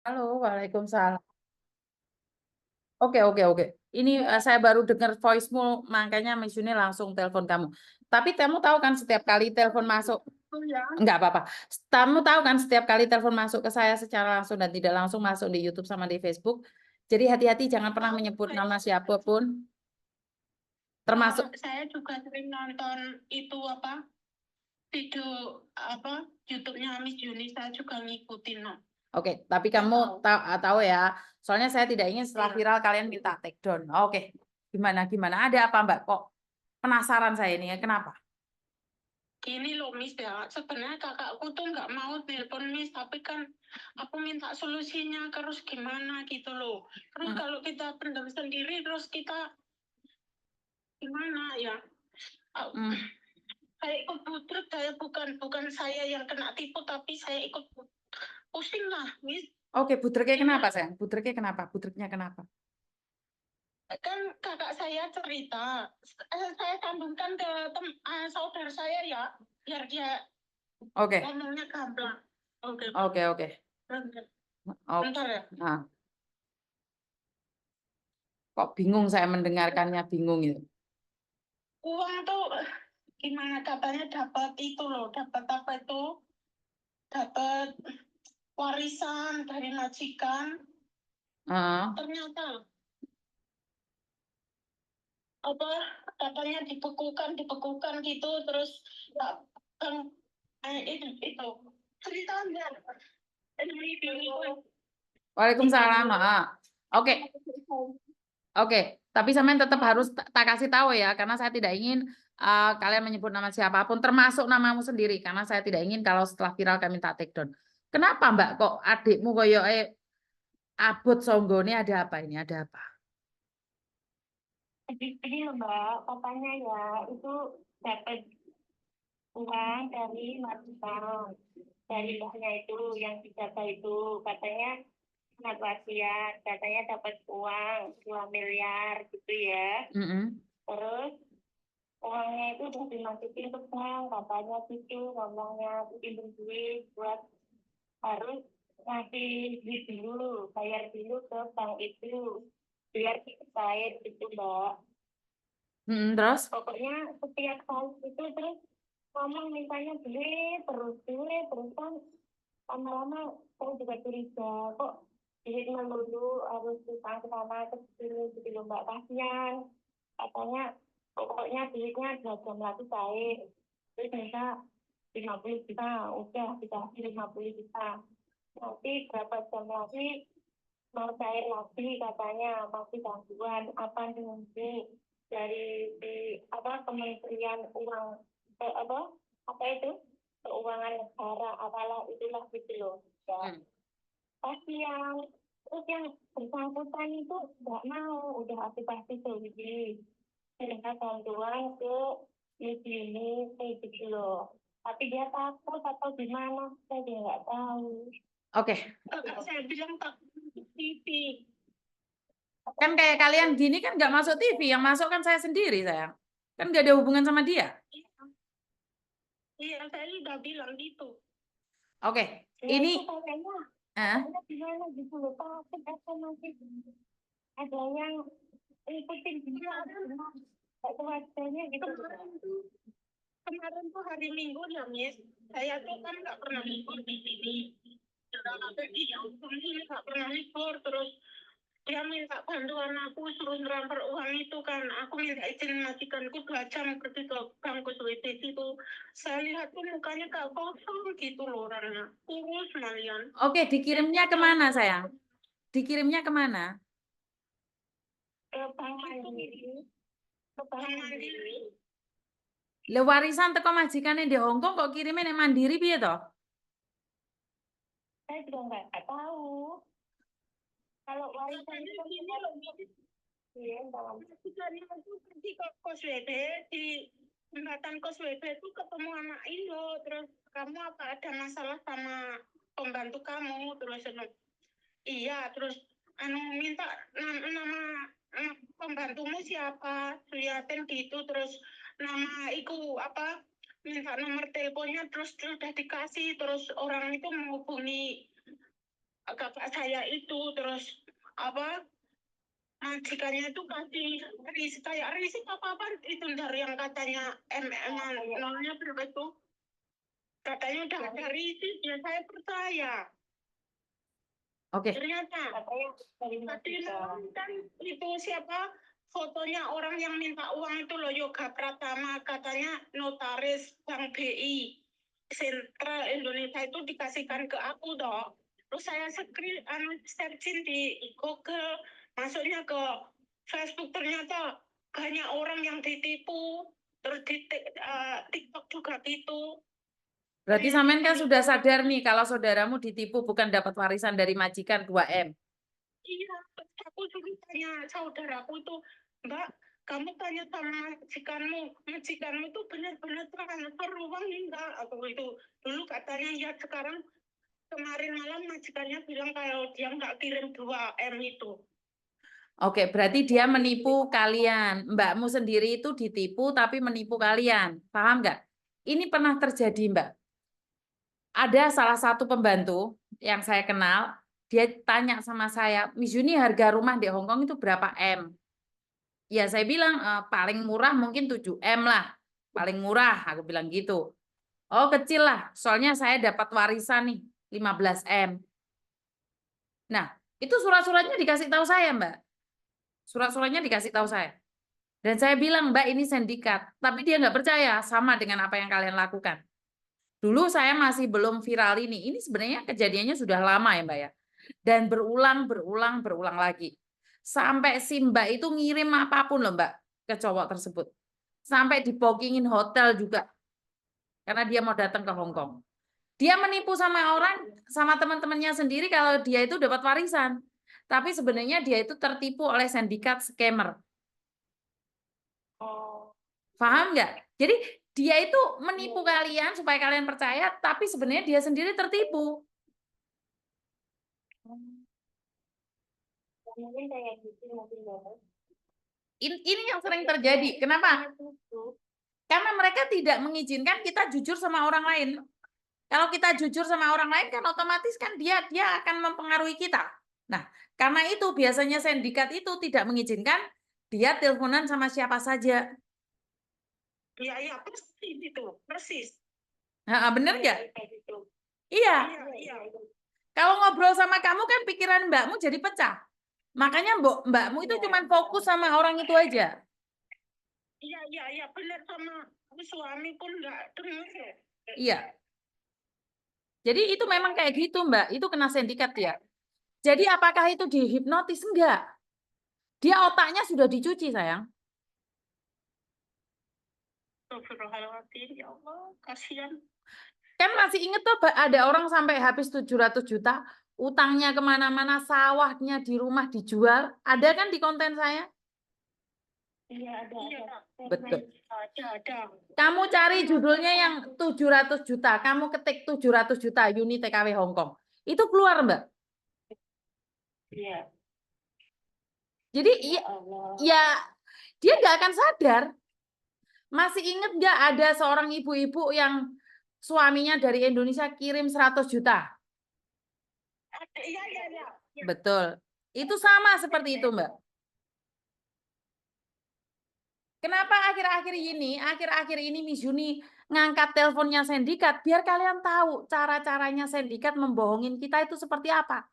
Halo, Waalaikumsalam. Oke, oke, oke. Ini saya baru dengar voice-mu, makanya Miss Yuni langsung telepon kamu. Tapi kamu tahu kan setiap kali telepon masuk, enggak apa-apa. Kamu tahu kan setiap kali telepon masuk ke saya secara langsung dan tidak langsung masuk di YouTube sama di Facebook. Jadi hati-hati jangan pernah menyebut nama siapapun, termasuk Saya juga sering nonton itu video YouTube-nya Miss Yuni, saya juga ngikutin. Oke, tapi kamu tahu ya, soalnya saya tidak ingin setelah viral kalian minta take down. Oke, gimana? Ada apa Mbak? Kok penasaran saya ini ya, kenapa? Gini loh Miss ya, sebenarnya kakakku tuh nggak mau telepon Miss, tapi kan aku minta solusinya terus gimana gitu loh. Terus kalau kita pendam sendiri, terus kita gimana ya? Saya ikut budrek, saya bukan saya yang kena tipu, tapi saya ikut pusing lah, Miss. Oke, budreknya kenapa sayang? Budreknya kenapa? Kan kakak saya cerita, saya sambungkan ke saudara saya ya, biar dia ngomongnya gamblang. Oke. Bentar ya. Nah, kok bingung saya mendengarkannya, bingung itu. Uang tuh gimana, katanya dapat itu loh, dapat apa itu? Dapat warisan dari majikan. Ternyata katanya dibekukan gitu, terus itu ceritanya. Waalaikumsalam. Oke. Tapi sampean tetap harus tak kasih tahu ya, karena saya tidak ingin kalian menyebut nama siapapun, termasuk namamu sendiri, karena saya tidak ingin kalau setelah viral kami minta take down. Kenapa Mbak kok adikmu koyo abot songgone, ada apa ini? Ada apa? Jadi Mbak, katanya ya itu dapat uang dari majikan, dari mbahnya itu yang dijaga itu, katanya sangat wasiat, katanya dapat uang 2 miliar gitu ya. Terus uangnya itu udah dimasukin ke bank, katanya gitu ngomongnya, pinjam duit buat harus ngasih duit dulu, bayar dulu ke bank itu biar cair gitu Mbak. Terus? Pokoknya setiap kali itu terus ngomong mintanya terus kan lama-lama saya juga curiga kok duit melulu harus utang ke sana ke sini gitu loh Mbak, kasihan. Katanya pokoknya duitnya 2 jam lagi cair, terus minta 50 juta, udah dikasih 50 juta, nanti berapa jam lagi mau cair lagi, katanya masih gangguan apa nunggu dari Kementerian Uang apa itu keuangan negara apalah itulah gitu loh ya. Kasihan. Terus yang bersangkutan itu nggak mau, udah pasti sendiri minta bantuan ke ini gitu loh, tapi dia takut atau gimana saya juga nggak tahu. Oke. Saya bilang tak TV. Kan kayak kalian gini kan nggak masuk TV, yang masuk kan saya sendiri sayang. Kan nggak ada hubungan sama dia. Iya, saya udah bilang gitu. Oke, ini gimana gitu loh, takut atau masih ada yang ikutin dia wajahnya gitu. Kemarin tuh hari Minggu ya Miss, saya tuh kan nggak pernah libur di sini. Nggak pernah libur, terus dia minta bantuan aku suruh transfer uang itu kan, aku minta izin majikanku 2 jam pergi ke bank Sweden itu, saya lihat tuh mukanya gak kosong gitu loh orangnya, kurus malian. Oke, dikirimnya kemana sayang? Dikirimnya kemana? Ke Bank Mandiri. Le warisan teko majikane di Hongkong kok kirimnya nek Mandiri piye to? Saya juga nggak tahu. Kalau warisan itu ini loh, iya, itu pergi ke Koswede, di jembatan Koswede itu ketemu anak Indo, terus kamu apa ada masalah sama pembantu kamu, terus iya, terus minta nama pembantumu siapa, liatin gitu, terus nama iku minta nomor teleponnya, terus sudah dikasih, terus orang itu menghubungi kakak saya itu, terus apa majikannya itu kasih risk kayak risk apa itu dari yang katanya nolnya berapa itu, katanya udah ada risk, ya saya percaya. Oke. Ternyata kan itu siapa fotonya orang yang minta uang itu loh, Yoga Pratama, katanya notaris Bank BI Sentral Indonesia itu dikasihkan ke aku toh. Terus saya searching di Google, masuknya ke Facebook, ternyata banyak orang yang ditipu, terus di TikTok juga gitu. Berarti sampean kan sudah sadar nih kalau saudaramu ditipu bukan dapat warisan dari majikan 2M. Iya, aku juga tanya saudaraku itu, Mbak, kamu tanya sama majikanmu itu benar-benar transfer uang enggak? Aku itu dulu katanya ya, sekarang kemarin malam majikannya bilang kalau dia nggak kirim 2M itu. Oke, berarti dia menipu kalian. Mbakmu sendiri itu ditipu tapi menipu kalian. Paham nggak? Ini pernah terjadi, Mbak. Ada salah satu pembantu yang saya kenal, dia tanya sama saya, Miss Yuni, harga rumah di Hong Kong itu berapa M? Ya, saya bilang paling murah mungkin 7M lah. Paling murah, aku bilang gitu. Oh, kecil lah. Soalnya saya dapat warisan nih, 15M. Nah, itu surat-suratnya dikasih tahu saya, Mbak. Surat-suratnya dikasih tahu saya. Dan saya bilang, Mbak, ini sindikat. Tapi dia nggak percaya sama dengan apa yang kalian lakukan. Dulu saya masih belum viral ini. Ini sebenarnya kejadiannya sudah lama ya, Mbak ya. Dan berulang lagi. Sampai si Mbak itu ngirim apapun loh, Mbak, ke cowok tersebut. Sampai dibokingin hotel juga. Karena dia mau datang ke Hong Kong. Dia menipu sama orang, sama teman-temannya sendiri kalau dia itu dapat warisan. Tapi sebenarnya dia itu tertipu oleh sindikat scammer. Oh. Paham nggak? Jadi dia itu menipu kalian supaya kalian percaya, tapi sebenarnya dia sendiri tertipu. Mungkin kayak gitu mungkin banget. Ini yang sering terjadi. Kenapa? Karena mereka tidak mengizinkan kita jujur sama orang lain. Kalau kita jujur sama orang lain kan otomatis kan dia akan mempengaruhi kita. Nah, karena itu biasanya sindikat itu tidak mengizinkan dia teleponan sama siapa saja. Iya, persis itu, persis. Nah, bener nggak? Gitu. Iya. Iya. Kalau ngobrol sama kamu kan pikiran mbakmu jadi pecah. Makanya mbakmu itu cuma fokus sama orang itu aja. Iya, benar, sama suami pun nggak dengar. Iya. Jadi itu memang kayak gitu, Mbak. Itu kena sindikat ya. Jadi apakah itu dihipnotis? Enggak. Dia otaknya sudah dicuci, sayang. Astagfirullahaladzim, ya Allah, kasihan. Kan masih inget tuh ada orang sampai habis 700 juta, utangnya kemana-mana, sawahnya di rumah dijual. Ada kan di konten saya? Iya, ada. Betul. Ada. Kamu cari judulnya yang 700 juta, kamu ketik 700 juta unit TKW Hong Kong. Itu keluar, Mbak. Iya. Jadi ya dia nggak akan sadar. Masih inget nggak ada seorang ibu-ibu yang suaminya dari Indonesia kirim 100 juta? Iya. Betul. Itu sama seperti itu, Mbak. Kenapa akhir-akhir ini Miss Yuni ngangkat teleponnya sindikat? Biar kalian tahu cara-caranya sindikat membohongin kita itu seperti apa.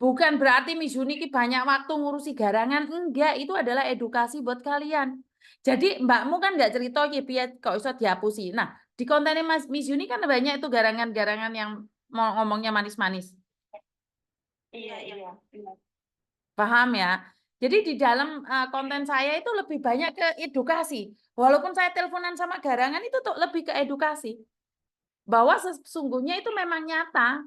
Bukan berarti Miss Yuni banyak waktu ngurusi garangan. Enggak, itu adalah edukasi buat kalian. Jadi mbakmu kan nggak cerita ya biar kok bisa dihapusi. Nah, di kontennya Miss Yuni kan banyak itu garangan-garangan yang mau ngomongnya manis-manis. Iya. Paham ya? Jadi di dalam konten saya itu lebih banyak ke edukasi. Walaupun saya teleponan sama garangan itu tuh lebih ke edukasi. Bahwa sesungguhnya itu memang nyata.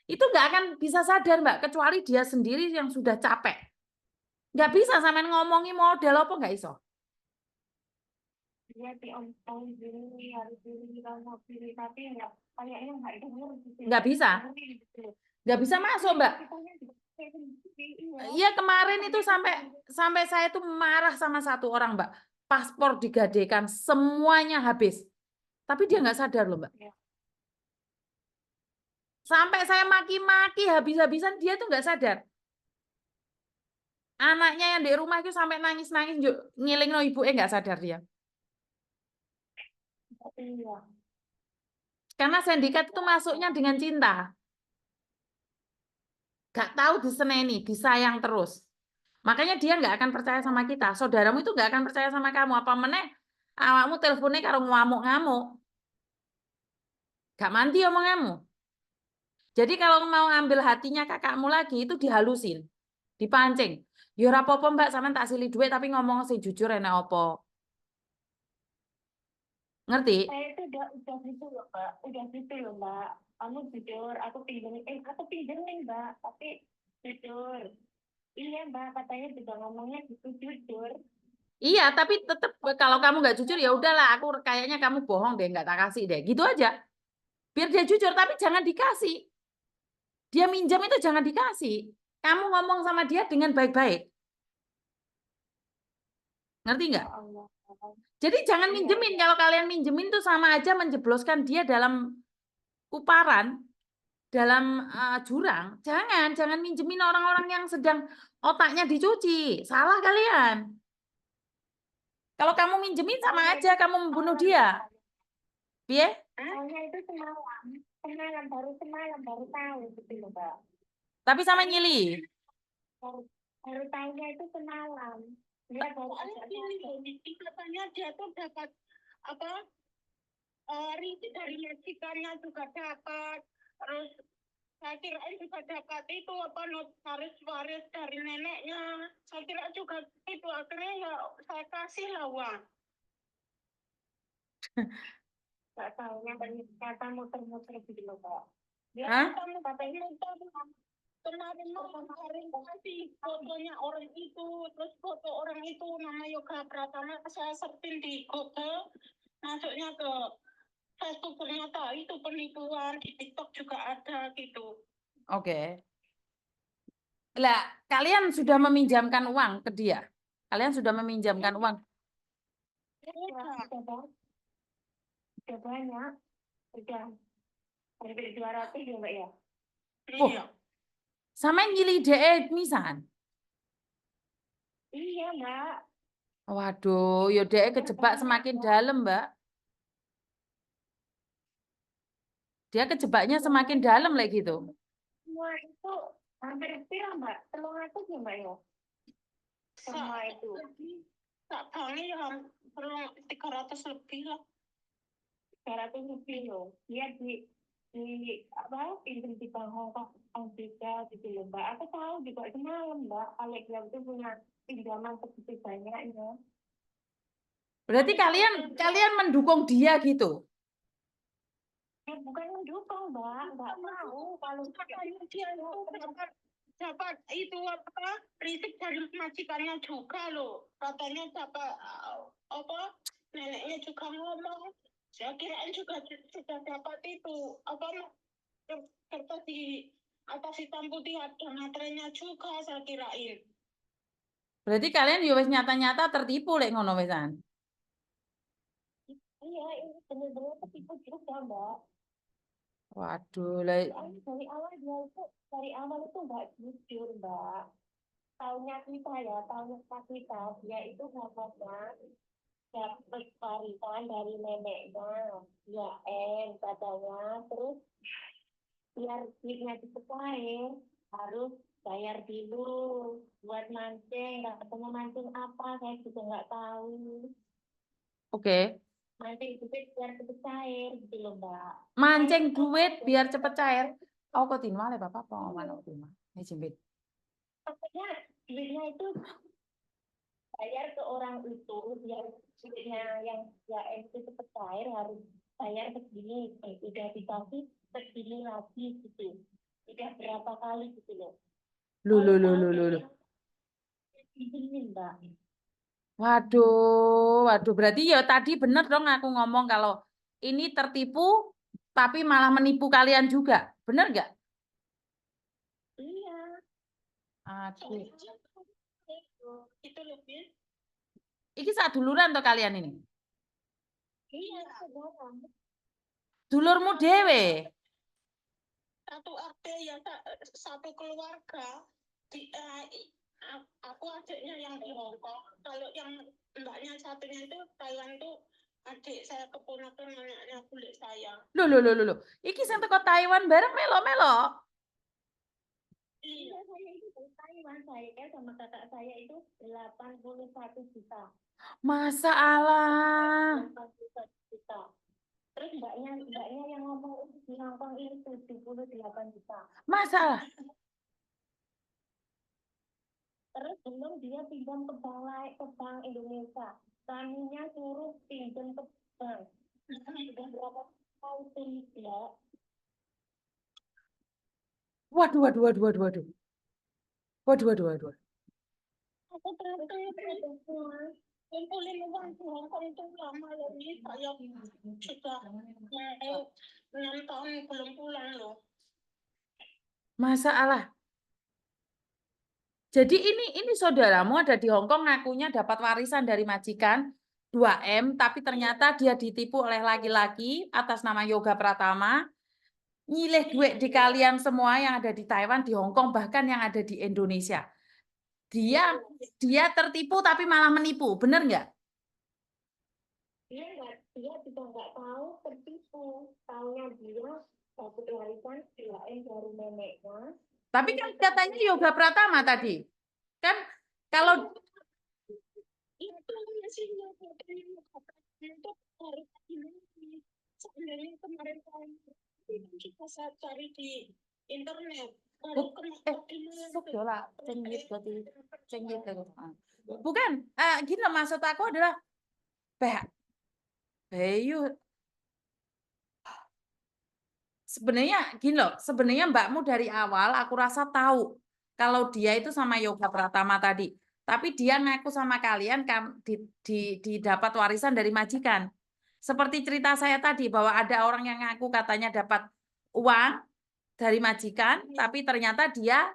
Itu nggak akan bisa sadar, Mbak, kecuali dia sendiri yang sudah capek. Nggak bisa sampean ngomongi model apa nggak iso. Iya, harus diri, tapi kayaknya nggak dengar. Nggak bisa. Nggak bisa masuk, Mbak. Iya, kemarin itu sampai saya tuh marah sama satu orang, Mbak. Paspor digadaikan, semuanya habis. Tapi dia nggak sadar loh, Mbak. Ya. Sampai saya maki-maki habis-habisan, dia tuh nggak sadar. Anaknya yang di rumah itu sampai nangis-nangis ngiling no ibu nggak sadar dia. Iya. Karena sindikat itu masuknya dengan cinta. Gak tahu diseneni, disayang terus. Makanya dia nggak akan percaya sama kita. Saudaramu itu nggak akan percaya sama kamu. Apa meneh, awakmu teleponnya karo ngamuk-ngamuk. Gak mandi omonganmu. Jadi kalau mau ambil hatinya kakakmu lagi, itu dihalusin. Dipancing. Ya ora apa-apa Mbak, sampean tak silih duit tapi ngomong sing jujur enak apa. Ngerti? Saya itu udah gitu loh, Mbak. Udah gitu loh, Mbak. Kamu jujur, aku pinjemin, Mbak. Tapi jujur. Iya, Mbak. Katanya juga ngomongnya gitu, jujur. Iya, tapi tetap kalau kamu nggak jujur ya udahlah, aku kayaknya kamu bohong deh, nggak tak kasih deh. Gitu aja. Biar dia jujur, tapi jangan dikasih. Dia minjam itu jangan dikasih. Kamu ngomong sama dia dengan baik-baik. Ngerti nggak? Ya Allah. Jadi jangan Iya, minjemin. iya. Kalau kalian minjemin tuh sama aja menjebloskan dia dalam kuparan, dalam jurang. Jangan minjemin orang-orang yang sedang otaknya dicuci. Salah kalian. Kalau kamu minjemin sama Soalnya aja itu kamu membunuh semalam, dia. Mbak. Piye? Soalnya itu semalam. Semalam baru tahu gitu loh, Mbak. Tapi sama nyili. Baru, baru tahunya itu semalam. Dia baru agak sadar. Katanya dia tuh dapat apa rinci dari majikannya juga dapat, terus saya kirain juga dapat itu apa notaris waris dari neneknya, saya kira juga itu, akhirnya ya saya kasih lah uang. Nggak tahunya ternyata muter-muter gitu loh, Pak. Dia Hah? katanya kemarin mau kasih fotonya orang itu, terus foto orang itu nama Yoga Pratama saya searching di Google, masuknya ke Facebook, ternyata itu penipuan, di TikTok juga ada gitu. Oke. Lah, kalian sudah meminjamkan uang ke dia? Kalian sudah meminjamkan uang? Udah banyak, udah hampir 200 ya Mbak ya. Oh, Iya. sama nyili DE misan. Iya Mbak. Waduh, yo DE kejebak semakin dalam, Mbak. Dia kejebaknya semakin dalam lagi gitu. Semua itu hampir berapa Mbak? 300 ya Mbak ya? Semua itu. Tak paling ya perlu 300 lebih lah. 300 lebih loh. Dia di apa pinjam di bank Hongkong juga gitu loh Mbak. Aku tahu juga semalam Mbak, Alex itu punya pinjaman segitu banyaknya. Berarti kalian mendukung dia gitu. Ya bukan mendukung Mbak, nggak tahu kalau dia itu dapat itu apa risik dari majikannya juga loh. Katanya dapat apa neneknya juga ngomong. Saya kirain juga sudah dapat itu apa kertas di atas hitam putih ada materainya juga saya kirain. Berarti kalian yo wis nyata-nyata tertipu lek ngono wisan. Iya, ini benar-benar ketipu juga Mbak. Waduh, lah Dari awal itu nggak jujur Mbak. Taunya kita dia itu ngomongnya dapat warisan dari neneknya, ya katanya, terus biar duitnya cepet cair harus bayar dulu buat mancing, nggak ketemu mancing apa saya juga nggak tahu. oke. Mancing duit biar cepet cair gitu loh Mbak. Mancing duit biar cepet cair. Oh, kok tinwa le Bapak apa mana tinwa? Ini jimbit. Pokoknya duitnya itu bayar ke orang itu yang duitnya yang ya itu cepet cair harus bayar segini, udah dikasih segini lagi gitu, udah berapa kali gitu loh. Lu. Izinin Mbak. Waduh. Berarti ya tadi bener dong aku ngomong kalau ini tertipu tapi malah menipu kalian juga. Bener nggak? Iya. Aduh. Itu lebih. Iki saduluran tuh kalian ini. Iya, saudara. Dulurmu dewe. Satu RT ya, satu keluarga. Aku adiknya yang di Hong Kong. Kalau yang mbaknya satunya itu Thailand tuh adik saya, keponakan anaknya bule saya. Loh. Iki sing teko Taiwan bareng melo-melo. Iya, saya itu dari Taiwan. Saya sama kakak saya itu 81 juta. Masa Allah. 81 juta. Terus mbaknya yang ngomong di Hong Kong ini 78 juta. Masa Allah. Terus belum dia pinjam ke bank Indonesia. Kaminya suruh pinjam ke bank. Sudah berapa tahun ya? Waduh. Aku terus kumpulin uang di Hong Kong itu lama loh, ini saya sudah mau 6 tahun belum pulang loh. Masa Allah. Jadi ini saudaramu ada di Hong Kong ngakunya dapat warisan dari majikan 2M, tapi ternyata dia ditipu oleh laki-laki atas nama Yoga Pratama, nyilih duit di kalian semua yang ada di Taiwan, di Hong Kong, bahkan yang ada di Indonesia. Dia tertipu tapi malah menipu, bener nggak? Dia juga nggak tahu tertipu. Taunya dia dapat warisan 2M dari neneknya. Tapi kan katanya Yoga Pratama tadi. Kan kalau itu masih itu hari ini sebenarnya kemarin itu kita saya cari di internet. Bukan, gini loh, maksud aku adalah Bayu, sebenarnya gini loh, sebenarnya mbakmu dari awal aku rasa tahu kalau dia itu sama Yoga Pratama tadi. Tapi dia ngaku sama kalian didapat warisan dari majikan. Seperti cerita saya tadi bahwa ada orang yang ngaku katanya dapat uang dari majikan, tapi ternyata dia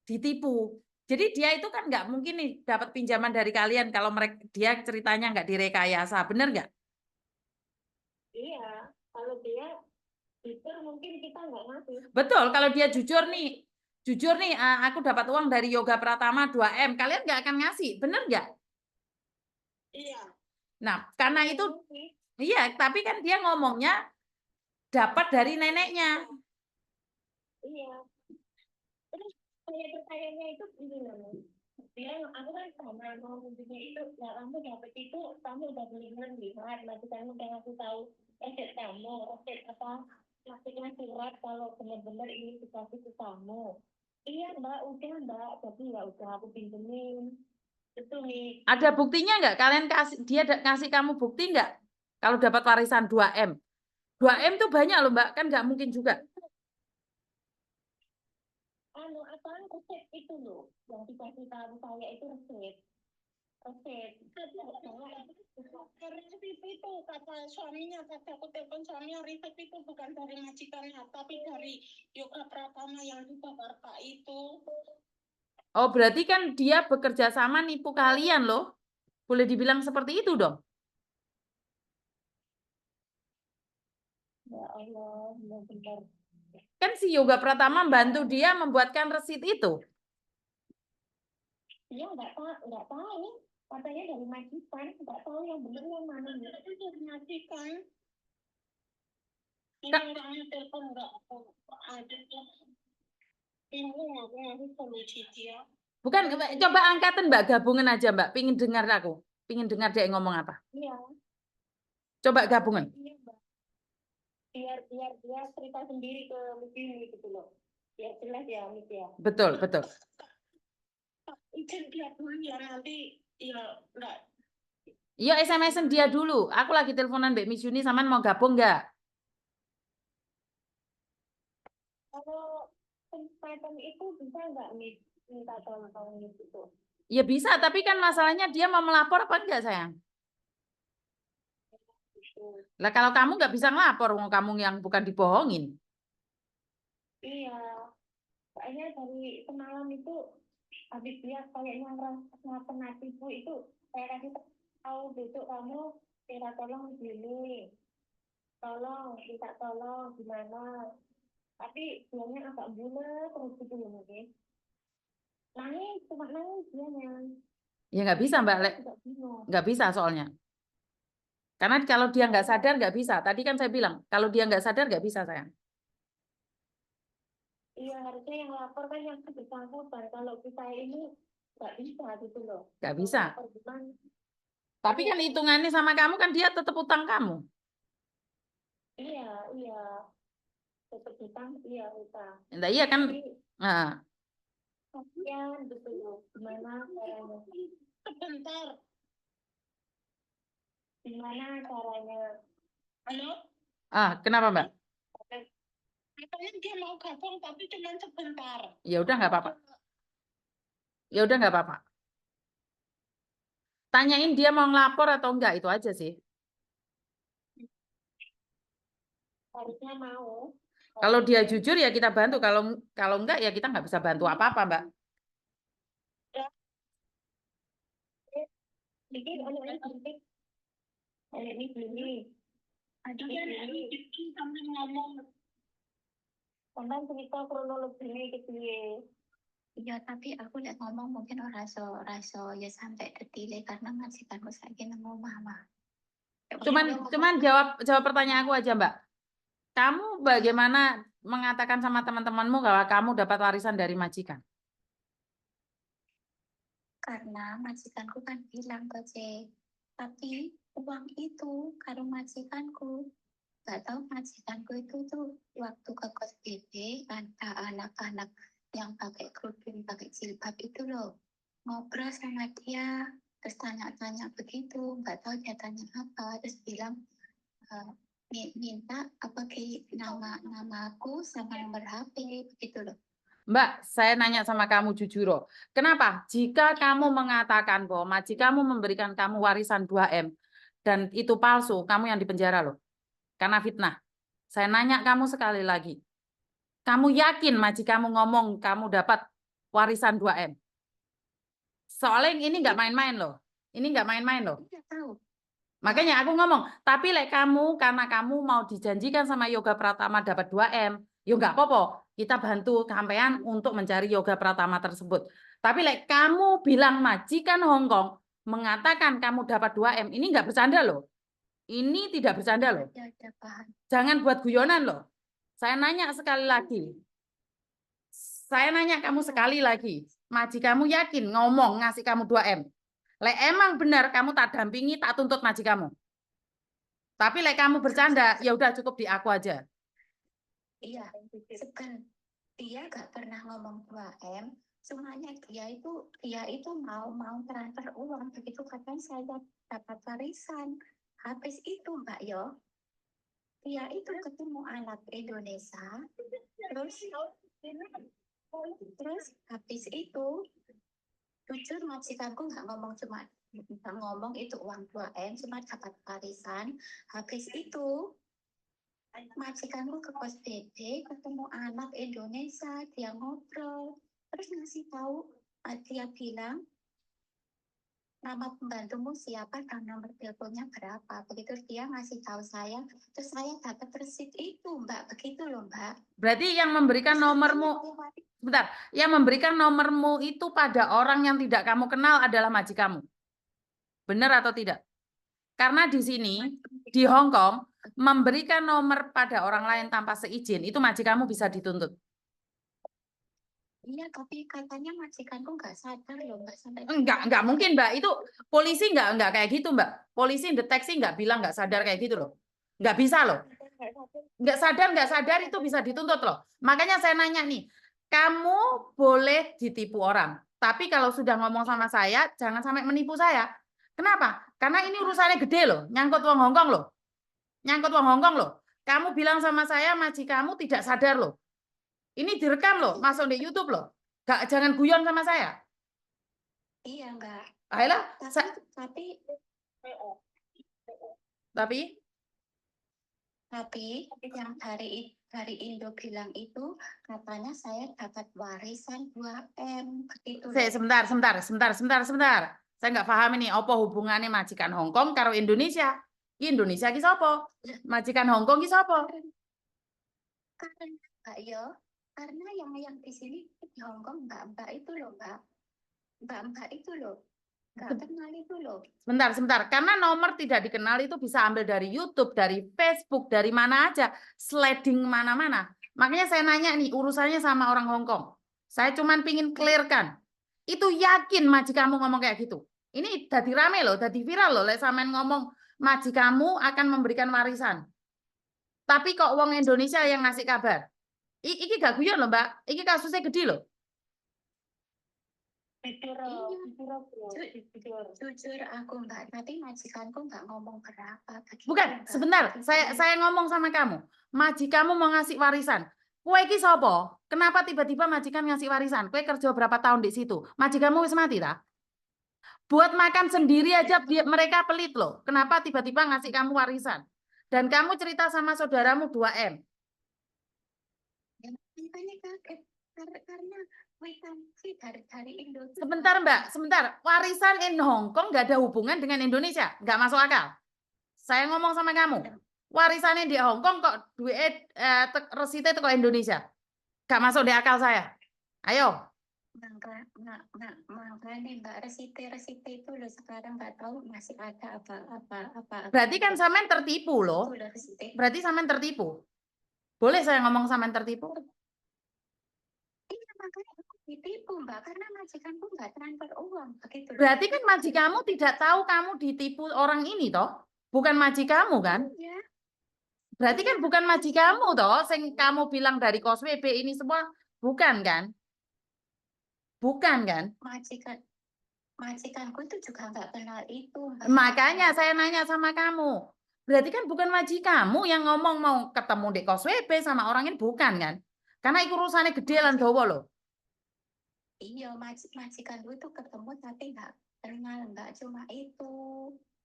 ditipu. Jadi dia itu kan nggak mungkin nih dapat pinjaman dari kalian kalau dia ceritanya nggak direkayasa, bener nggak? Iya, kalau dia jujur mungkin kita nggak ngasih. Betul, kalau dia jujur nih, aku dapat uang dari Yoga Pratama 2M, kalian nggak akan ngasih, bener nggak? Iya. Nah, karena itu, iya, tapi kan dia ngomongnya dapat dari neneknya. Iya. Terus pertanyaannya itu gini loh. Dia, aku kan sama mau minjemnya itu, ya kamu dapat itu, kamu udah benar-benar lihat, nanti kamu udah ngasih tahu aset kamu, aset apa, maksudnya surat kalau benar-benar ini dikasih ke kamu. Iya mbak, udah mbak, tapi ya udah aku pinjemin. Itu nih. Ada buktinya nggak? Dia kasih kamu bukti nggak? Kalau dapat warisan 2M. 2M tuh banyak loh Mbak, kan nggak mungkin juga. Apaan resep itu loh, yang dikasih tahu saya itu resep. Karena itu kata suaminya, kata aku telepon suaminya, resep itu bukan dari majikannya, tapi dari Yoga Pratama yang di Jakarta itu. Oh, berarti kan dia bekerja sama nipu kalian loh. Boleh dibilang seperti itu dong. Ya Allah, benar. Kan si Yoga Pratama bantu dia membuatkan resit itu. Dia nggak tahu. Katanya dari majikan, nggak tahu yang benar yang mana. Itu dari majikan. Ini orangnya telepon nggak ada. Bingung aku ngasih solusi dia. Bukan, coba angkatin Mbak, gabungan aja Mbak. Pingin dengar aku. Pingin dengar dia ngomong apa. Iya. Coba gabungan. Iya, Mbak. Biar dia cerita sendiri ke Mimi gitu loh. Biar jelas ya, Mit ya. Betul. Izin dia dulu ya, nanti ya enggak. Iya, SMS-in dia dulu. Aku lagi teleponan Mbak Miss Yuni, sama mau gabung nggak? Kalau kesempatan itu bisa nggak minta tolong gitu? Ya bisa, tapi kan masalahnya dia mau melapor apa enggak sayang? Lah kalau kamu nggak bisa ngelapor, kamu yang bukan dibohongin. Iya, kayaknya dari semalam itu habis dia kayaknya ngerasa pernah tipu itu, saya kasih tahu besok kamu minta tolong gini, tolong, minta tolong gimana. Tapi dianya agak bulat terus gitu loh mungkin. Nangis, cuma nangis dianya. Ya nggak bisa Mbak, Agak bingung. nggak bisa soalnya. Karena kalau dia nggak sadar nggak bisa. Tadi kan saya bilang, kalau dia nggak sadar nggak bisa sayang. Iya, harusnya yang lapor kan yang bersangkutan. Kalau kita ini nggak bisa gitu loh. Nggak Mau bisa. lapor gimana? Tapi kan hitungannya sama kamu kan dia tetap utang kamu. Iya, iya. Tetap utang, iya utang. Nah, iya kan? Tapi Nah, kasihan gitu loh. Gimana caranya? Sebentar. Gimana caranya? Halo? kenapa Mbak? Katanya dia mau gabung tapi cuma sebentar. Ya udah nggak apa-apa. Ya udah nggak apa-apa. Tanyain dia mau ngelapor atau enggak itu aja sih. Harusnya mau. Kalau dia jujur ya kita bantu. Kalau kalau enggak ya kita nggak bisa bantu apa-apa Mbak. Jadi ini gini. Aduh ya, ini sambil ngomong. Sampai cerita kronologinya gitu ya. Iya, tapi aku lihat ngomong mungkin raso ya sampai detail karena majikanku saiki nang omah mah. Cuman jawab pertanyaan aku aja Mbak. Kamu bagaimana mengatakan sama teman-temanmu bahwa kamu dapat warisan dari majikan? Karena majikanku kan bilang ke C, tapi uang itu karo majikanku. Gak tahu majikanku itu tuh waktu ke kos BB ada anak-anak yang pakai kerudung, pakai jilbab itu loh. Ngobrol sama dia, terus tanya-tanya begitu, nggak tahu dia tanya apa, terus bilang minta apa ke namaku sama nomor HP begitu loh. Mbak, saya nanya sama kamu jujur loh. Kenapa? Jika kamu mengatakan bahwa majikanmu memberikan kamu warisan 2M dan itu palsu, kamu yang dipenjara loh. Karena fitnah. Saya nanya kamu sekali lagi. Kamu yakin majikanmu ngomong kamu dapat warisan 2M? Soalnya ini nggak main-main loh. Ini nggak main-main loh. Tidak tahu. Makanya aku ngomong, tapi kamu karena kamu mau dijanjikan sama Yoga Pratama dapat 2M, ya nggak apa-apa. Kita bantu sampean untuk mencari Yoga Pratama tersebut. Tapi kamu bilang majikan Hongkong mengatakan kamu dapat 2M, ini nggak bercanda loh. Ini tidak bercanda loh. Ya, paham. Jangan buat guyonan loh. Saya nanya sekali lagi. Saya nanya kamu sekali lagi. Majikanmu yakin ngomong ngasih kamu 2M? Emang benar kamu tak dampingi, tak tuntut majikanmu. Tapi kamu bercanda, ya udah cukup di aku aja. Iya, sebenarnya dia gak pernah ngomong 2M, semuanya dia itu mau transfer uang begitu katanya saya dapat warisan. Habis itu Mbak Yo, dia itu ketemu anak Indonesia, terus habis itu jujur majikanku nggak ngomong itu uang 2M, cuma dapat warisan. Habis itu majikanku ke pos BB ketemu anak Indonesia, dia ngobrol terus ngasih tahu, dia bilang nama pembantumu siapa dan nomor teleponnya berapa. Begitu dia ngasih tahu saya, terus saya dapat receipt itu Mbak, begitu loh Mbak. Berarti yang memberikan nomormu, sebentar, yang memberikan nomormu itu pada orang yang tidak kamu kenal adalah majikanmu. Benar atau tidak? Karena di sini, di Hong Kong, memberikan nomor pada orang lain tanpa seizin, itu majikanmu bisa dituntut. Iya, tapi katanya majikanku nggak sadar loh, nggak sampai. Enggak mungkin, Mbak. Itu polisi enggak kayak gitu, Mbak. Polisi deteksi enggak bilang enggak sadar kayak gitu loh. Enggak bisa loh. Enggak sadar itu bisa dituntut loh. Makanya saya nanya nih, kamu boleh ditipu orang, tapi kalau sudah ngomong sama saya, jangan sampai menipu saya. Kenapa? Karena ini urusannya gede loh, nyangkut wong Hongkong loh. Nyangkut wong Hongkong loh. Kamu bilang sama saya, kamu tidak sadar loh. Ini direkam loh, masuk di YouTube loh. Jangan guyon sama saya. Iya, enggak. Ayolah, tapi yang dari Indo bilang itu katanya saya dapat warisan 2M begitu. Sebentar. Saya nggak paham ini apa hubungannya majikan Hongkong karo Indonesia. Ki Indonesia ki sapa? Majikan Hong Kong ki sapa? Karena Mbak ya, karena yang di sini di Hong Kong Mbak itu loh Mbak itu loh, nggak kenal itu loh. Sebentar. Karena nomor tidak dikenal itu bisa ambil dari YouTube, dari Facebook, dari mana aja, sliding mana-mana. Makanya saya nanya nih, urusannya sama orang Hong Kong. Saya cuman pingin clearkan. Itu yakin majikanmu ngomong kayak gitu? Ini jadi rame loh, jadi viral loh. Lek sampean ngomong majikanmu akan memberikan warisan. Tapi kok wong Indonesia yang ngasih kabar? Iki gak guyon loh, Mbak. Iki kasusnya gede loh. Jujur, bro. Jujur aku Mbak, tapi majikanku nggak ngomong berapa. Begitu, Bukan, Mbak. sebentar. Begitu. Saya ngomong sama kamu. Majikanmu mau ngasih warisan. Kue iki sopo? Kenapa tiba-tiba majikan ngasih warisan? Kue kerja berapa tahun di situ? Majikanmu wis mati tak? Buat makan sendiri aja mereka pelit loh. Kenapa tiba-tiba ngasih kamu warisan? Dan kamu cerita sama saudaramu 2M. Ya, makanya kaget karena witansi dari Indonesia. Sebentar Mbak, sebentar. Warisan in Hong Kong nggak ada hubungan dengan Indonesia. Nggak masuk akal. Saya ngomong sama kamu. Warisannya di Hong Kong kok duit resite itu kok Indonesia. Nggak masuk di akal saya. Ayo. Makanya Mbak resite itu loh sekarang nggak tahu masih ada apa. Berarti kan sampean tertipu loh. Itu loh resite. Berarti sampean tertipu. Boleh saya ngomong sampean tertipu? Iya makanya aku ditipu Mbak karena majikanku nggak transfer uang begitu. Berarti kan majikanmu tidak tahu kamu ditipu orang ini toh? Bukan majikanmu kan? Iya. Berarti kan bukan majikanmu toh, sing kamu bilang dari kos WB ini semua bukan kan? Bukan kan? Majikanku itu juga nggak kenal itu. Mbak. Makanya saya nanya sama kamu. Berarti kan bukan majikanmu yang ngomong mau ketemu di kos WB sama orang ini bukan kan? Karena itu urusannya gede lan dawa loh. Iya, majikanku itu ketemu tapi nggak kenal Mbak, cuma itu.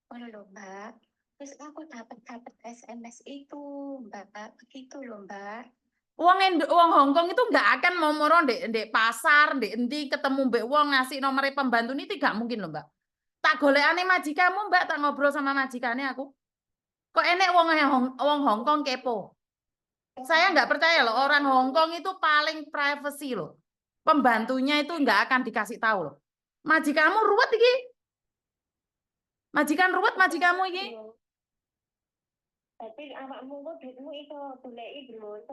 Oh loh Mbak. Terus aku dapat SMS itu Mbak, begitu loh Mbak. Wong Hong Kong itu nggak akan mau moro di pasar, di endi ketemu mbak wong ngasih nomor pembantu ini tidak mungkin loh Mbak. Tak golekane majikanmu Mbak, tak ngobrol sama majikannya aku. Kok enek wong Hong Kong kepo. Saya nggak percaya loh orang Hong Kong itu paling privacy loh. Pembantunya itu nggak akan dikasih tahu loh. Majikanmu ruwet iki. Majikan ruwet majikanmu iki. Tapi awakmu kok duitmu iso goleki, Bro.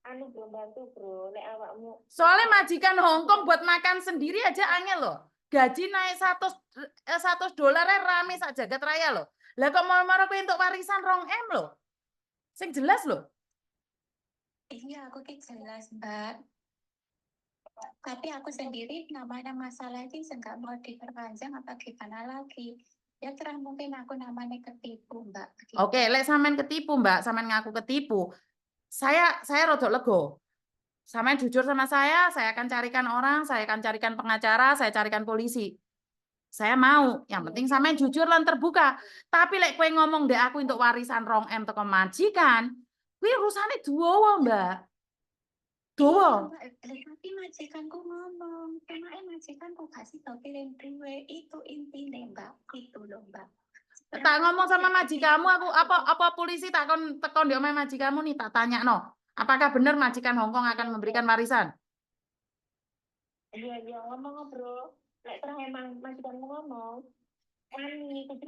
Anu belum bantu, Bro. Lek awakmu. Soalnya majikan Hong Kong buat makan sendiri aja angel loh. Gaji naik $100 rame sak jagat raya loh. Lah kok mau kowe entuk warisan 2M loh. Sing jelas loh. Iya, aku jelas Mbak. Tapi aku sendiri namanya masalah ini nggak mau diperpanjang apa gimana lagi. Ya terang mungkin aku namanya ketipu Mbak. Begitu. Oke, lek sampean ketipu Mbak, sampean ngaku ketipu. Saya rodok lego. Sampean jujur sama saya akan carikan orang, saya akan carikan pengacara, saya carikan polisi. Saya mau, yang penting sampean jujur lan terbuka. Tapi lek kowe ngomong dek aku untuk warisan 2M teko majikan, kuwi urusane duwowo, Mbak. Duwowo. Tapi majikanku ngomong, cuma majikanku kasih tau kirim duit itu intinya Mbak, itu loh Mbak. Tak ngomong sama majikanmu, aku apa polisi tak tekon di omahe majikanmu nih, tak tanya no. Apakah benar majikan Hong Kong akan memberikan warisan? Iya, ngomong, Bro. Lek terus emang majikanmu ngomong,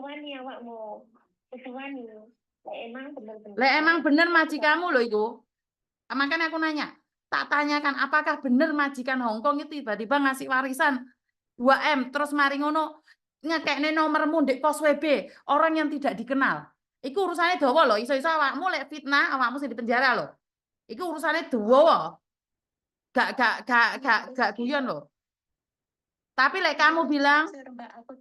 wani awakmu. Wani. Lek emang bener majikanmu loh itu. Makanya aku nanya, tak tanyakan apakah benar majikan Hong Kong itu tiba-tiba ngasih warisan 2M terus mari ngono ngekekne nomormu ndek pos WB orang yang tidak dikenal. Iku urusannya dawa loh, iso-iso awakmu lek fitnah, awakmu sing dipenjara loh. Iku urusannya dawa. Gak guyon loh. Tapi lek kamu bilang, Mbak, aku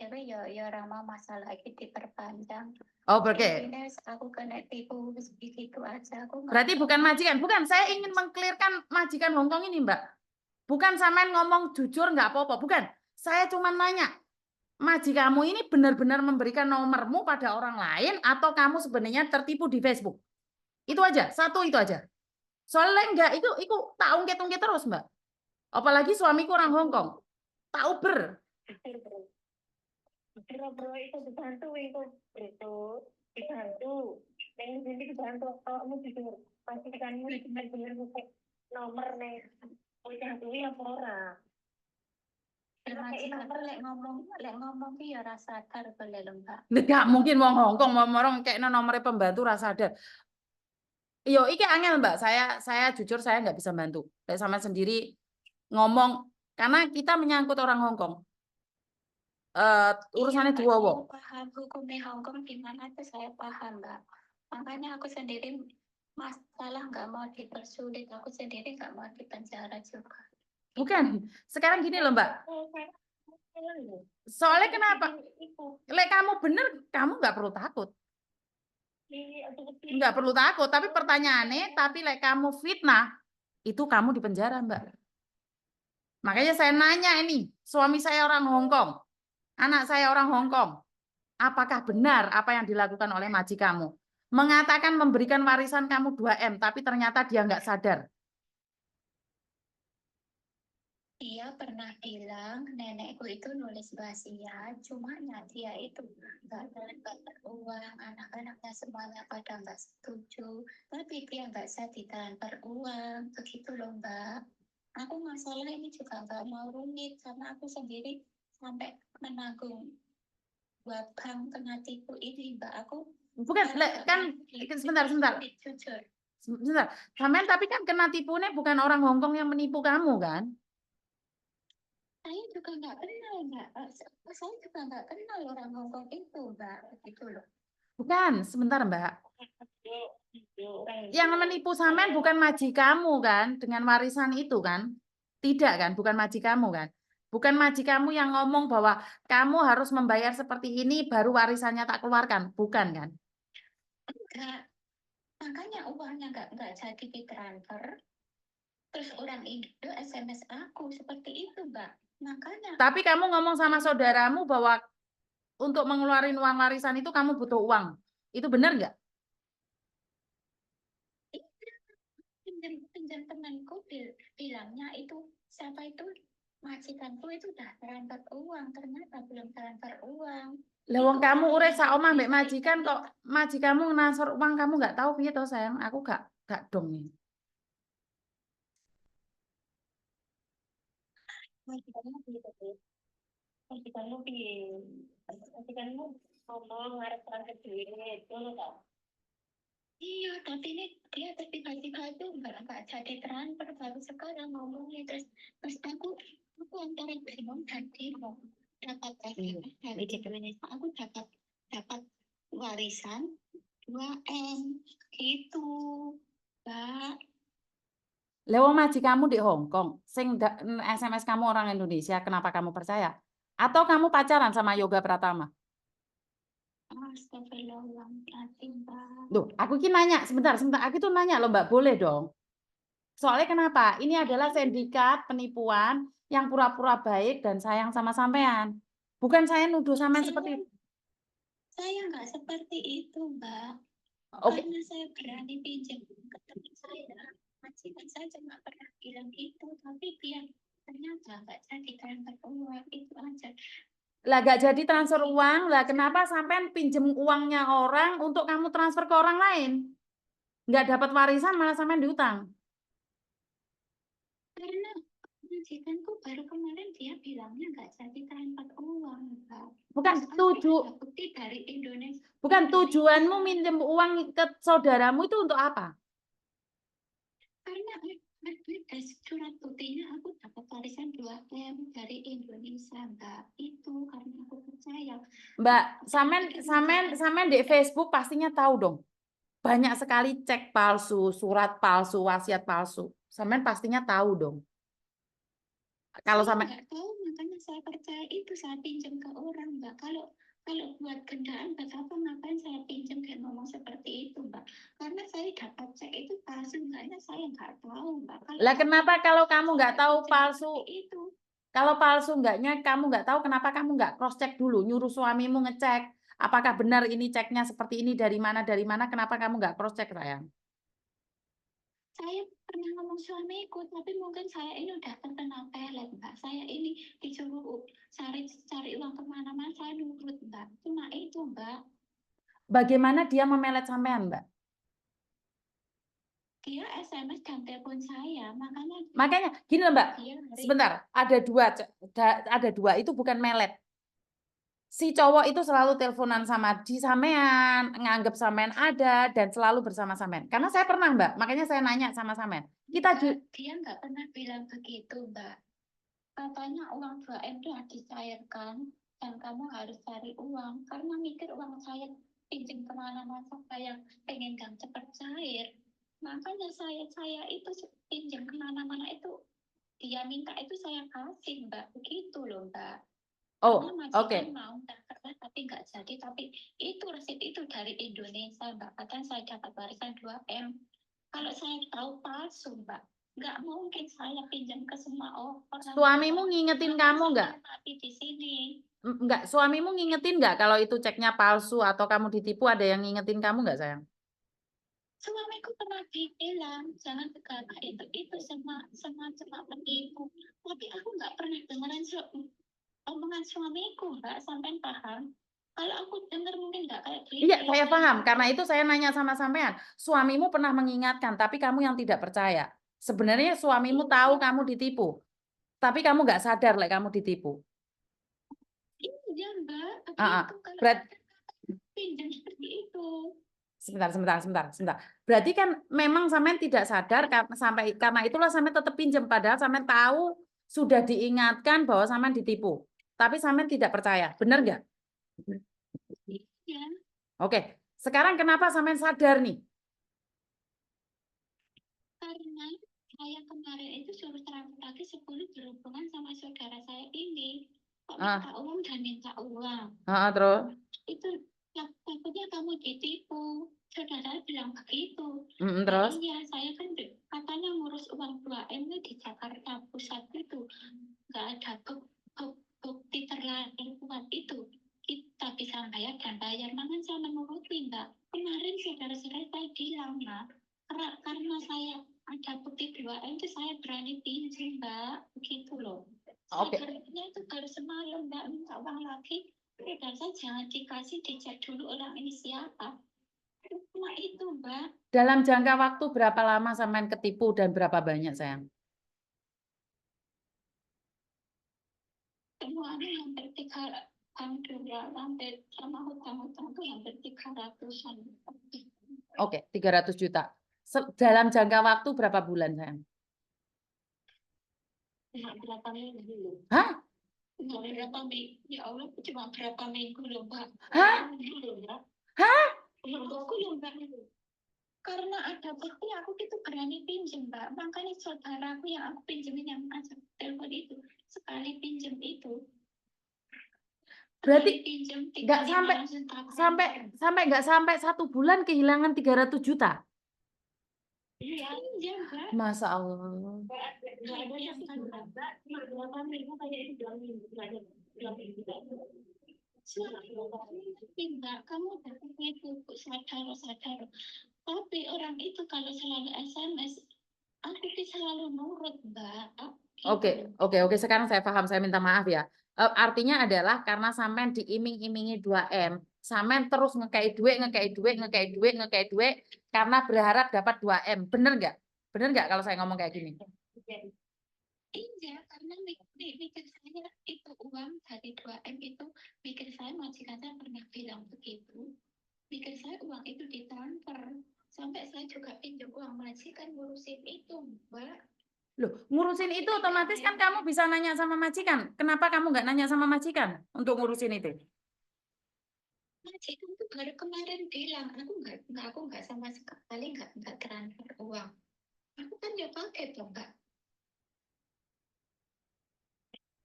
dewe ya ramah masalah lagi diperpanjang. oh oke. Aku kena tipu begitu aja. Berarti bukan majikan, bukan. Saya ingin mengklirkan majikan Hong Kong ini, Mbak. Bukan sampean ngomong jujur nggak apa-apa, bukan. Saya cuma nanya, majikanmu ini benar-benar memberikan nomormu pada orang lain atau kamu sebenarnya tertipu di Facebook? Itu aja, satu itu aja. Soalnya enggak, itu tak ungkit-ungkit terus, Mbak. Apalagi suamiku orang Hong Kong. Tak uber. Bro itu dibantu itu dibantu. Yang ini dibantu kamu jujur pastikanmu benar-benar ngecek nomor nih. Udah duwe apa ora? Majikanku lek ngomong ki ya ora sadar boleh lho, Mbak. Nggak mungkin wong Hongkong mau orang kayak nomornya pembantu rasa ada. Yo, iki angel Mbak. Saya jujur saya nggak bisa bantu. Kayak sama sendiri ngomong karena kita menyangkut orang Hongkong. Urusannya Mbak, dua saya paham hukumnya Hongkong gimana tuh saya paham, Mbak. Makanya aku sendiri masalah nggak mau dipersulit, aku sendiri nggak mau dipenjara juga. Bukan. Sekarang gini loh Mbak. Soalnya kenapa? Lek kamu bener, kamu nggak perlu takut. Nggak perlu takut. Tapi pertanyaannya, tapi lek kamu fitnah, itu kamu di penjara Mbak. Makanya saya nanya ini, suami saya orang Hongkong, anak saya orang Hongkong. Apakah benar apa yang dilakukan oleh majikanmu? Mengatakan memberikan warisan kamu 2M, tapi ternyata dia nggak sadar. Dia pernah bilang nenekku itu nulis wasiat, cuma dia itu nggak dapat uang, anak-anaknya semuanya pada nggak setuju, tapi dia nggak bisa ditransfer uang, begitu loh Mbak. Aku masalah ini juga nggak mau rumit karena aku sendiri sampai menanggung buat bank kena tipu ini Mbak. Aku Bukan, kan sebentar. jujur. Sebentar. Sampean tapi kan kena tipunya bukan orang Hongkong yang menipu kamu kan? Saya juga nggak kenal Mbak. Saya juga nggak kenal orang Hongkong itu Mbak. Begitu loh. Bukan, sebentar Mbak. Yang menipu sampean bukan maji kamu kan dengan warisan itu kan? Tidak kan, bukan maji kamu kan? Bukan maji kamu yang ngomong bahwa kamu harus membayar seperti ini baru warisannya tak keluarkan, bukan kan? Enggak. Makanya uangnya nggak jadi ditransfer. Terus orang Indo SMS aku seperti itu Mbak. Makanya. Tapi kamu ngomong sama saudaramu bahwa untuk mengeluarkan uang warisan itu kamu butuh uang. Itu benar nggak? Pinjam temanku bilangnya itu siapa itu majikanku itu udah transfer uang, ternyata belum transfer uang. Lewong kamu urip sak omah mbek majikan kok majikanmu transfer uang kamu nggak tahu piye toh sayang? Aku nggak dong nih. Majikanmu piye? Majikanmu ngomong ngarep-ngarep duit itu loh. Iya, tapi ini dia tiba-tiba itu nggak jadi transfer baru sekarang ngomongnya terus aku antara bingung dan bingung dapat SMS dari Indonesia aku dapat warisan 2M gitu Mbak. Lewong majikanmu di Hong Kong, sing SMS kamu orang Indonesia, kenapa kamu percaya? Atau kamu pacaran sama Yoga Pratama? Astagfirullahaladzim Mbak. Loh, aku ini nanya, sebentar, aku tuh nanya loh Mbak, boleh dong? Soalnya kenapa? Ini adalah sindikat penipuan yang pura-pura baik dan sayang sama sampean. Bukan saya nuduh sampean seperti itu. Saya nggak seperti itu, Mbak. Oke. Karena saya berani pinjam ke teman saya. Majikan saya cuma pernah bilang itu, tapi dia ternyata nggak jadi transfer uang itu aja. Lah gak jadi transfer uang, lah kenapa sampean pinjem uangnya orang untuk kamu transfer ke orang lain? Nggak dapat warisan malah sampean diutang. Karena majikanku baru kemarin dia bilangnya nggak jadi transfer uang, Mbak. Bukan bukti dari Indonesia. Bukan tujuanmu minjem uang ke saudaramu itu untuk apa? Karena surat buktinya aku dapat warisan 2M dari Indonesia, Mbak. Itu karena aku percaya. Mbak, sampean di Facebook pastinya tahu dong. Banyak sekali cek palsu, surat palsu, wasiat palsu. Sampean pastinya tahu dong. Kalau saya sampai nggak tahu, makanya saya percaya itu saya pinjam ke orang, Mbak. Kalau buat kendaraan, Mbak, ngapain saya pinjam kayak ngomong seperti itu, Mbak? Karena saya dapat cek itu palsu, enggaknya saya nggak tahu, Mbak. Lah kenapa kalau kamu nggak tahu palsu? Itu. Kalau palsu enggaknya kamu nggak tahu, kenapa kamu nggak cross check dulu, nyuruh suamimu ngecek apakah benar ini ceknya seperti ini dari mana, kenapa kamu nggak cross check sayang? Saya pernah ngomong suamiku, tapi mungkin saya ini udah terkena pelet, Mbak. Saya ini disuruh cari uang kemana-mana, saya nurut, Mbak. Cuma itu, Mbak. Bagaimana dia memelet sampean, Mbak? Dia SMS dan telepon saya, Makanya gini loh, Mbak. dia Sebentar, ada dua itu bukan melet. Si cowok itu selalu teleponan sama di sampean, nganggep sampean ada dan selalu bersama sampean. Karena saya pernah, Mbak, makanya saya nanya sama sampean. dia nggak pernah bilang begitu, Mbak. Katanya uang 2M itu harus dicairkan dan kamu harus cari uang karena mikir uang saya pinjam kemana-mana saya pengen gang cepat cair. Makanya saya itu pinjam kemana-mana itu dia minta itu saya kasih, Mbak. Begitu loh, Mbak. Oh, Karena oke. majikan mau daftar tapi nggak jadi, tapi itu resit itu dari Indonesia, Mbak. Katanya saya dapat warisan 2M. Kalau saya tahu palsu, Mbak, nggak mungkin saya pinjam ke semua orang. Suamimu ngingetin kamu nggak? Tapi di sini Enggak, suamimu ngingetin nggak kalau itu ceknya palsu atau kamu ditipu, ada yang ngingetin kamu nggak, sayang? suamiku pernah bilang jangan karena itu semacam penipu. Tapi aku nggak pernah dengerin omongan suamiku, Mbak, sampai paham. Kalau aku dengar mungkin nggak kayak gitu. Iya, saya paham. Karena itu saya nanya sama sampean. Suamimu pernah mengingatkan, tapi kamu yang tidak percaya. Sebenarnya suamimu tahu kamu ditipu, tapi kamu nggak sadar lah kamu ditipu. Iya, Mbak. Ah, Begitu kalau berat. pinjam seperti itu. Sebentar. Berarti kan memang sampean tidak sadar karena itulah sampean tetap pinjam padahal sampean tahu sudah diingatkan bahwa sampean ditipu. Tapi sampean tidak percaya. Benar nggak? Iya. Oke. Sekarang kenapa sampean sadar nih? Karena saya kemarin itu suruh terakhir lagi 10 berhubungan sama saudara saya ini. Kok minta uang dan minta uang. Terus? Itu takutnya kamu ditipu. Saudara bilang begitu. Terus? Iya, saya kan katanya ngurus uang 2M di Jakarta Pusat itu. Nggak ada bukti terlalu kuat itu. Kita bisa bayar dan bayar. Makanya saya menuruti, Mbak. Kemarin saudara-saudara saya bilang, Mbak, karena saya ada bukti 2M itu saya berani pinjam, Mbak. Begitu loh. Oke. Saudara itu baru semalam, Mbak, minta uang lagi. Dan saya jangan dikasih, dicek dulu orang ini siapa. Cuma itu, Mbak. Dalam jangka waktu berapa lama sampean ketipu dan berapa banyak, sayang? Semuanya hampir 3 hampir sama hutang-hutang itu hampir 300-an. Oke, 300 juta. Dalam jangka waktu berapa bulan, sayang? Berapa minggu? Hah? Berapa minggu? Ya Allah, cuma berapa minggu loh, Mbak. Hah? Hah? Aku loh, Mbak. Karena ada bukti aku itu berani pinjam, Mbak. Makanya saudaraku yang aku pinjemin yang masuk telepon itu, sekali pinjam itu. Berarti nggak sampai 1 bulan kehilangan 300 juta. Iya, Mbak. Masa Allah. Nggak ada yang berapa minggu kayak itu 2 minggu. Mbak, kamu dapat itu sadar. Tapi orang itu kalau selalu SMS, aku selalu nurut, Mbak. Oke. Sekarang saya paham. Saya minta maaf ya. Artinya adalah karena sampean diiming-imingi 2M, sampean terus ngekei duit karena berharap dapat 2M. Bener nggak? Bener nggak kalau saya ngomong kayak gini? Iya, karena mikir saya itu uang dari 2M itu, mikir saya majikan saya pernah bilang begitu. Mikir saya uang itu ditransfer. Sampai saya juga pinjam uang majikan ngurusin itu, Mbak. Loh, ngurusin itu otomatis kan kamu bisa nanya sama majikan. Kenapa kamu nggak nanya sama majikan untuk ngurusin itu? Majikan itu baru kemarin bilang, aku nggak sama sekali nggak transfer uang. Aku kan ya pakai tuh, Mbak.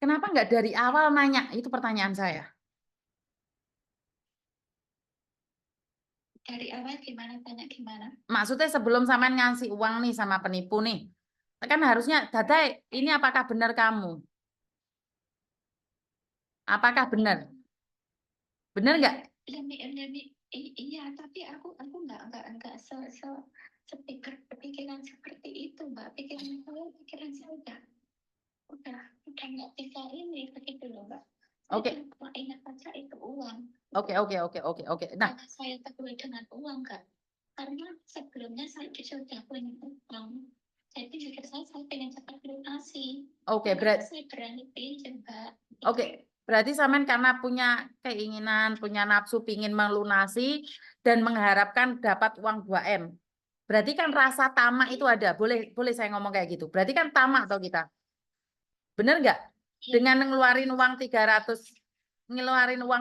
Kenapa nggak dari awal nanya? Itu pertanyaan saya. Dari awal gimana? Tanya gimana? Maksudnya sebelum sampean ngasih uang nih sama penipu nih, kan harusnya, Dadai, ini apakah benar kamu? Apakah benar? Benar nggak? Iya, tapi aku nggak Pikiran seperti itu, Mbak. Pikiran saya udah nggak bisa ini begitu loh, Mbak. Saya Oke. cuma ingat saja itu uang. Oke. Nah, Karena saya teguh dengan uang, Kak. Karena sebelumnya saya sudah punya utang. Jadi pikir saya pengen cepat lunasi. oke, Makanya saya berani pinjam, Mbak. Oke, berarti Samen karena punya keinginan, punya nafsu pingin melunasi dan mengharapkan dapat uang 2M. Berarti kan rasa tamak itu ada. Boleh saya ngomong kayak gitu. Berarti kan tamak atau kita. Bener nggak? Dengan ngeluarin uang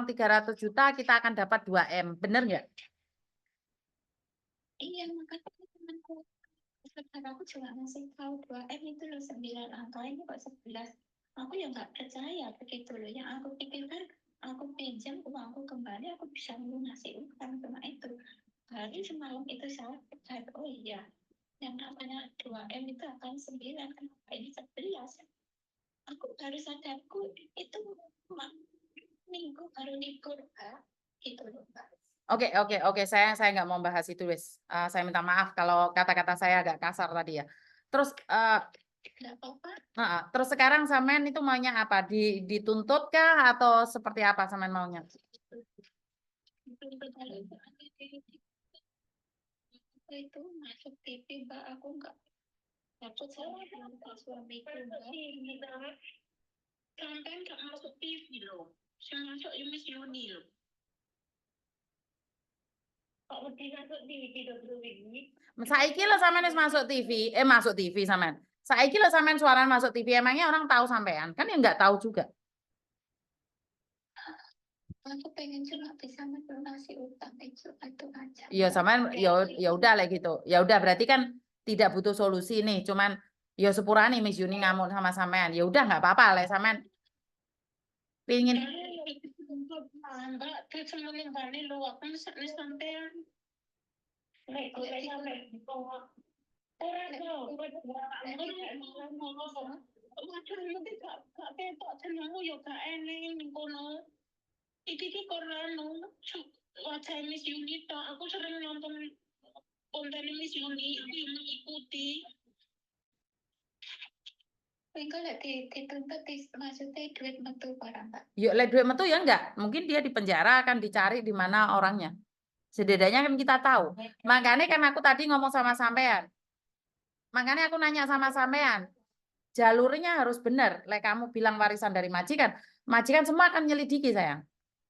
300 juta kita akan dapat 2M. Bener nggak? Iya, makanya temanku aku juga ngasih tahu 2M itu loh 9 angka ini kok 11. Aku ya nggak percaya begitu loh. Yang aku pikirkan aku pinjam uangku kembali aku bisa melunasi utang cuma itu. Baru semalam itu saya percaya, oh iya yang namanya 2M itu akan 9, kenapa ini 11? Aku baru sadarku itu minggu baru libur, Kak. Gitu loh, Kak. Oke. Saya nggak mau bahas itu, wes. Saya minta maaf kalau kata-kata saya agak kasar tadi ya. Terus Nggak apa-apa. terus sekarang Samen itu maunya apa? Dituntut kah atau seperti apa Samen maunya? Itu masuk TV, Mbak. Aku nggak dapat sama suamiku, Mbak. Sampai nggak masuk TV loh. Saya masuk Miss Yuni loh. Kok mesti masuk TV dong ini? Saiki lo Samen wis masuk TV, masuk TV Samen. Saiki lo Samen suara masuk TV, emangnya orang tahu sampean? Kan ya nggak tahu juga. Aku pengen cuma bisa melunasi utang itu aja. Iya Samen, ya udah lah gitu. Ya udah berarti kan tidak butuh solusi nih, cuman ya sepurane Miss Yuni ngamuk sama sampean. Ya udah nggak apa-apa lah Samen. Pingin Mbak, terus meninggalin lo aku sampean. Nek gue sampai di bawah. Orang tahu, Waduh, nanti gak ketok jenengmu yo gak eneng kono. Iki karena wajah Miss Yuni aku sering nonton konten Miss Yuni, aku yang mengikuti. Enggak lah dituntut maksudnya duit metu barang, Pak. yuk le duit metu ya enggak. Mungkin dia di penjara akan dicari di mana orangnya. Setidaknya kan kita tahu. Makanya kan aku tadi ngomong sama sampean. Makanya aku nanya sama sampean. Jalurnya harus benar. Like kamu bilang warisan dari majikan. Majikan semua akan nyelidiki sayang.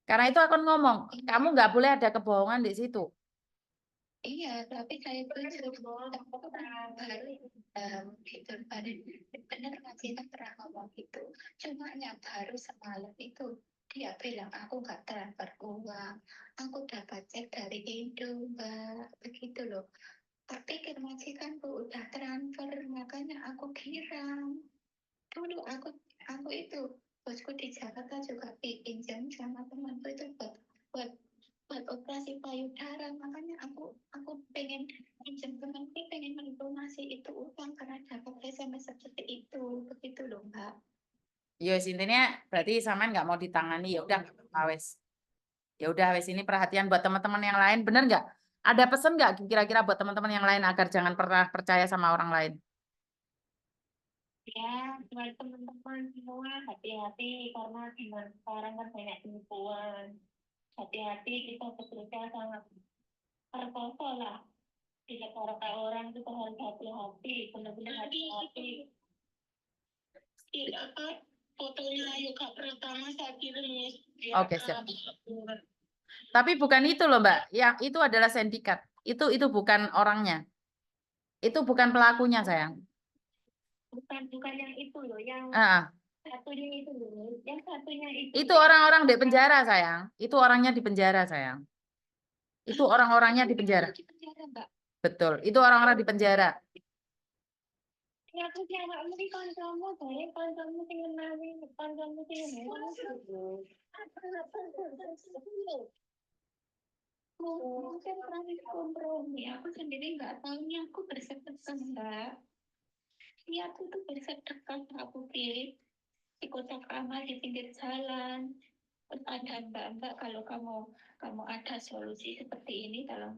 Karena itu akan ngomong, kamu nggak boleh ada kebohongan di situ. Iya, tapi saya pun baru gitu, benar majikan pernah ngomong gitu. Cuma yang baru semalam itu dia bilang aku nggak transfer uang, aku dapat cek dari Indo, Mbak, begitu loh. Tapi majikanku udah transfer, makanya aku kira dulu aku itu bosku di Jakarta juga pinjam sama temanku itu buat operasi payudara, makanya aku pengen pinjam temanku, pengen melunasi itu utang karena dapat SMS seperti itu, begitu loh, Mbak. Ya intinya berarti Samen nggak mau ditangani, ya udah nggak apa-apa wes. Ya udah wes, ini perhatian buat teman-teman yang lain, bener nggak? Ada pesan nggak kira-kira buat teman-teman yang lain agar jangan pernah percaya sama orang lain? ya buat teman-teman semua hati-hati karena zaman sekarang kan banyak penipuan. Hati-hati, kita bekerja sangat terpaksa lah. Tidak orang itu harus hati-hati, benar-benar hati-hati. Apa fotonya Yoga pertama saya kirim. Oke, siap. Tapi bukan itu loh Mbak, yang itu adalah sindikat. Itu bukan orangnya. Itu bukan pelakunya sayang. Bukan yang itu loh, yang Ah, satunya itu loh, yang satunya itu orang-orang di penjara sayang. Itu orangnya di penjara sayang. Itu orang-orangnya di penjara. Betul, itu orang-orang di penjara. ya aku sih anak ini kancamu, dari kancamu sing ngenali, kancamu sing Mungkin pernah kompromi, aku sendiri nggak tahunya aku bersedekah, Mbak. Iya, aku tuh bersedekah, aku kirim di kotak amal di pinggir jalan. Terus ada mbak-mbak, kalau kamu ada solusi seperti ini, tolong